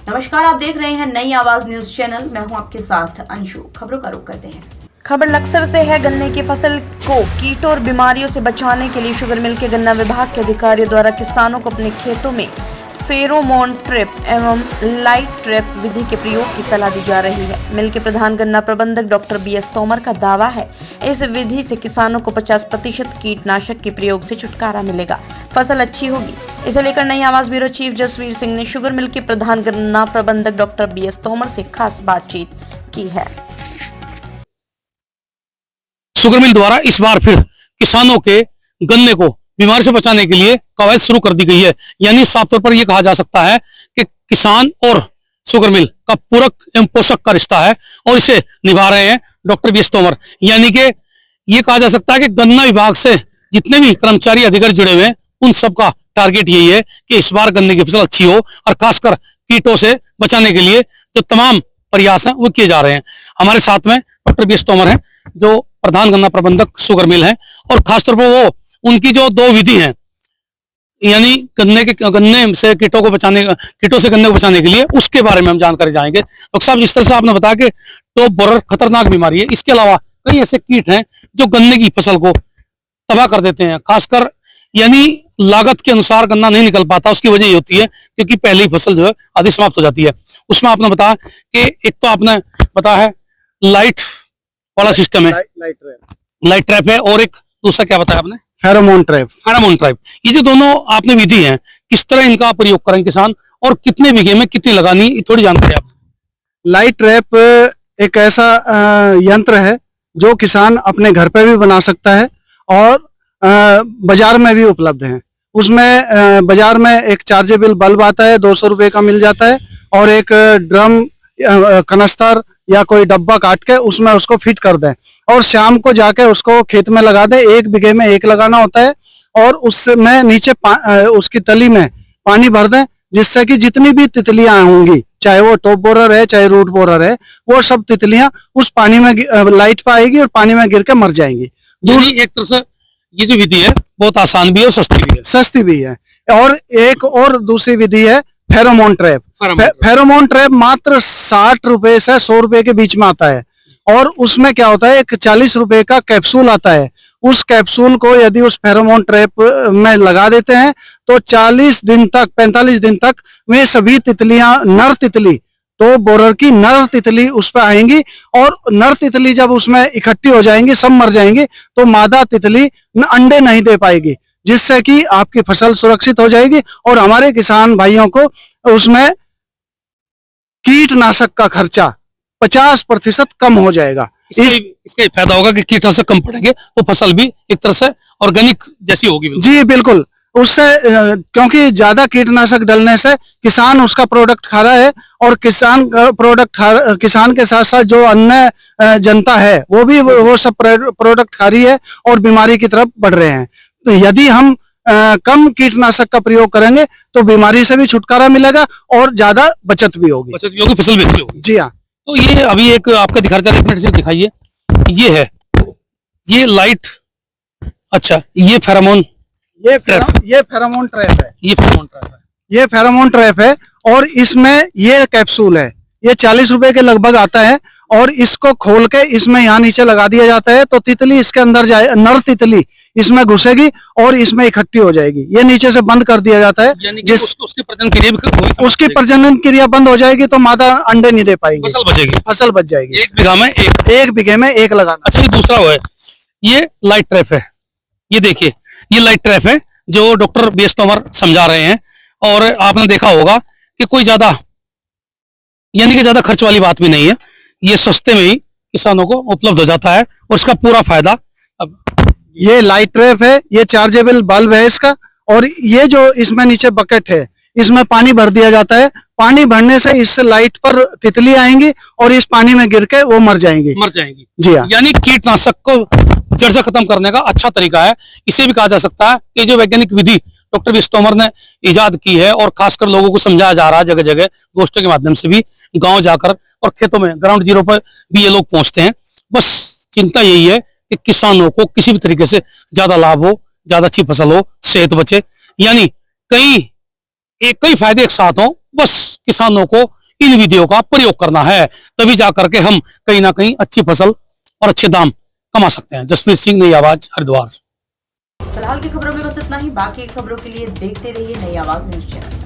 नमस्कार, आप देख रहे हैं नई आवाज न्यूज चैनल। मैं हूं आपके साथ अंशु। खबरों का रुख करते हैं। खबर लक्सर से है। गन्ने की फसल को कीटों और बीमारियों से बचाने के लिए शुगर मिल के गन्ना विभाग के अधिकारियों द्वारा किसानों को अपने खेतों में फेरोमोन ट्रैप एवं लाइट ट्रैप विधि के प्रयोग की सलाह दी जा रही है। मिल के प्रधान गन्ना प्रबंधक डॉक्टर BS तोमर का दावा है, इस विधि से किसानों को 50% कीटनाशक के प्रयोग से छुटकारा मिलेगा, फसल अच्छी होगी। इसे लेकर नई आवाज ब्यूरो चीफ जसवीर सिंह ने शुगर मिल के प्रधान गन्ना प्रबंधक डॉक्टर BS तोमर से खास बातचीत की है। शुगर मिल द्वारा इस बार फिर किसानों के गन्ने को बीमारी से बचाने के लिए कवायद शुरू कर दी गई है। यानी साफ तौर पर यह कहा जा सकता है कि किसान और शुगर मिल का पूरक एवं पोषक का रिश्ता है और इसे निभा रहे हैं डॉक्टर BS तोमर। यानी कि यह कहा जा सकता है कि गन्ना विभाग से जितने भी कर्मचारी अधिकारी जुड़े हुए हैं उन सबका टारगेट यही है कि इस बार गन्ने की फसल अच्छी हो और खासकर कीटों से बचाने के लिए जो तमाम प्रयास हैं वो किए जा रहे हैं। हमारे साथ में डॉक्टर BS तोमर हैं जो प्रधान गन्ना प्रबंधक शुगर मिल हैं और खासतौर पर वो उनकी जो दो विधि हैं, यानी गन्ने से कीटों से गन्ने को बचाने के लिए, उसके बारे में हम जानकारी जाएंगे। डॉक्टर साहब, जिस तरह से आपने बताया कि टॉप बोरर खतरनाक बीमारी है, इसके अलावा कई ऐसे कीट हैं जो गन्ने की फसल को तबाह कर देते हैं। खासकर यानी लागत के अनुसार गन्ना नहीं निकल पाता। उसकी वजह ये होती है क्योंकि पहले ही फसल जो है आधी समाप्त हो जाती है। उसमें आपने बताया कि एक तो आपने बताया है लाइट वाला सिस्टम है, लाइट ट्रैप है, और एक दूसरा क्या बताया आपने? Pheromone trap. ये जो दोनों आपने विधि हैं, किस तरह इनका प्रयोग करें किसान और कितने बीघे में कितनी लगानी, थोड़ी जानकारी आप। लाइट ट्रैप एक ऐसा यंत्र है जो किसान अपने घर पे भी बना सकता है और बाजार में भी उपलब्ध है। उसमें बाजार में एक चार्जेबल बल्ब आता है, 200 रुपए का मिल जाता है, और एक ड्रम कनस्तर या कोई डब्बा काट के उसमें उसको फिट कर दें और शाम को जाके उसको खेत में लगा दें। 1 बीघे में 1 लगाना होता है और उसमें नीचे उसकी तली में पानी भर दें, जिससे कि जितनी भी तितलियां होंगी, चाहे वो टॉप बोरर है चाहे रूट बोरर है, वो सब तितलियां उस पानी में लाइट पे आएगी और पानी में गिर के मर जाएंगी। एक तरह से ये जो विधि है बहुत आसान भी है और सस्ती भी है। और एक और दूसरी विधि है फेरोमोन ट्रैप। फेरोमोन ट्रैप मात्र 60 रुपए से 100 रुपए के बीच में आता है और उसमें क्या होता है, एक 40 रुपए का कैप्सूल आता है। उस कैप्सूल को यदि उस फेरोमोन ट्रैप में लगा देते हैं तो 45 दिन तक वे सभी तितलियां, नर तितली, तो बोरर की नर तितली उस पर आएंगी और नर तितली जब उसमें इकट्ठी हो जाएंगी, सब मर जाएंगी, तो मादा तितली अंडे नहीं दे पाएगी, जिससे कि आपकी फसल सुरक्षित हो जाएगी और हमारे किसान भाइयों को उसमें कीटनाशक का खर्चा 50% कम हो जाएगा। इसका फायदा होगा कि कीटनाशक कम पड़ेंगे तो फसल भी एक तरह से ऑर्गेनिक जैसी होगी। जी बिल्कुल। उससे क्योंकि ज्यादा कीटनाशक डलने से किसान उसका प्रोडक्ट खा रहा है और किसान के साथ साथ जो अन्य जनता है वो भी वो सब प्रोडक्ट खा रही है और बीमारी की तरफ बढ़ रहे हैं। तो यदि हम कम कीटनाशक का प्रयोग करेंगे तो बीमारी से भी छुटकारा मिलेगा और ज्यादा बचत भी होगी, फसल भी अच्छी होगी। जी हाँ। तो ये अभी एक आपका दिखा रहा था, 1 मिनट से दिखाइए। ये है, ये लाइट, अच्छा ये फेरोमोन ट्रैप है। ये फेरोमोन ट्रैप है और इसमें ये कैप्सूल है, ये 40 रुपए के लगभग आता है और इसको खोल के इसमें यहाँ नीचे लगा दिया जाता है तो तितली इसके अंदर जाए, नर तितली इसमें घुसेगी और इसमें इकट्ठी हो जाएगी। ये नीचे से बंद कर दिया जाता है, उसकी प्रजनन क्रिया बंद हो जाएगी तो मादा अंडे नहीं दे पाएगी, फसल बच जाएगी। 1 बीघे में 1 लगाना। अच्छा, ये दूसरा है, ये लाइट ट्रैप है। ये देखिए, ये लाइट ट्रैप है जो डॉक्टर BS तोमर समझा रहे हैं और आपने देखा होगा कि कोई ज्यादा यानी कि ज्यादा खर्च वाली बात भी नहीं है। ये सस्ते में ही किसानों को उपलब्ध हो जाता है और इसका पूरा फायदा। अब ये लाइट ट्रैप है, ये चार्जेबल बल्ब है इसका, और ये जो इसमें नीचे बकेट है इसमें पानी भर दिया जाता है। पानी भरने से इस लाइट पर तितली आएंगी और इस पानी में गिर के वो मर जाएंगी। जी हाँ। यानी कीटनाशक को जड़ से खत्म करने का अच्छा तरीका है। इसे भी कहा जा सकता है कि जो वैज्ञानिक विधि डॉक्टर BS तोमर ने इजाद की है और खासकर लोगों को समझाया जा रहा है, जगह जगह गोष्ठियों के माध्यम से भी, गांव जाकर और खेतों में ग्राउंड जीरो पर भी ये लोग पहुंचते हैं। बस चिंता यही है कि किसानों को किसी भी तरीके से ज्यादा लाभ हो, ज्यादा अच्छी फसल हो, सेहत बचे, यानी कई फायदे एक साथ हो। बस किसानों को इन विधियों का प्रयोग करना है, तभी जाकर के हम कहीं ना कहीं अच्छी फसल और अच्छे दाम कमा सकते हैं। जसप्रीत सिंह, नई आवाज, हरिद्वार। फिलहाल की खबरों में बस इतना ही। बाकी खबरों के लिए देखते रहिए नई आवाज न्यूज चैनल।